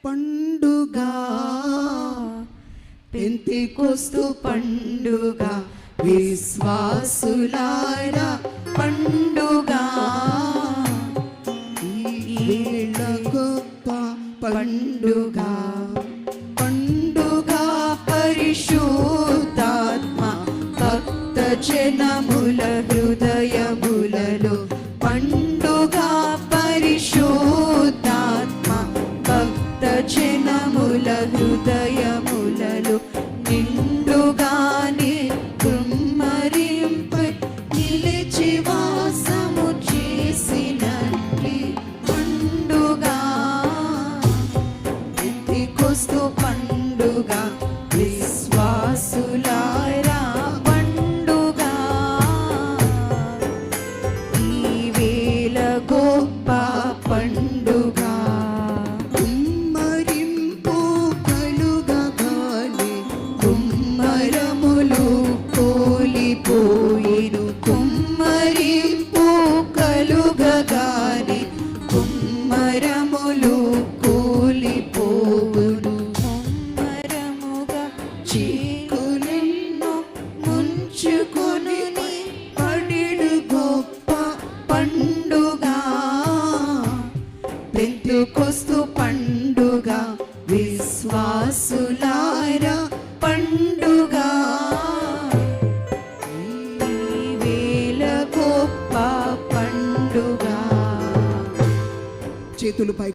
పండుగ, పెంతెకొస్తు పండుగ, విశ్వాసులారా పండుగ, ఈ వేళ గొప్ప పండుగ, పండుగ పరిశుద్ధాత్మ భక్త జనముల హృదయములలో, పండుగ పరిశుద్ధాత్మ భక్త జనముల హృదయములలో, నిండుగానే కుమ్మరింపై నిలిచి వాసము చేసినట్టి పండుగ, పెంతెకొస్తు పండుగ, విశ్వాసులారా పండుగ, ఈ వేళ గొప్ప పండుగ, కుమ్మరింపు కలుగగానే కుమ్మరములు కూలిపోయెను, కుమ్మరింపు కలుగగానే కుమ్మరములు కూలిపోవును, కుమ్మరముగా చీకులెన్నో ముంచుకొని పడిడు గొప్ప పండుగ, పెంతెకొస్తు పండుగ, విశ్వాసులారా పండుగ, ఈ వేళ గొప్ప పండుగ. చేతులు పై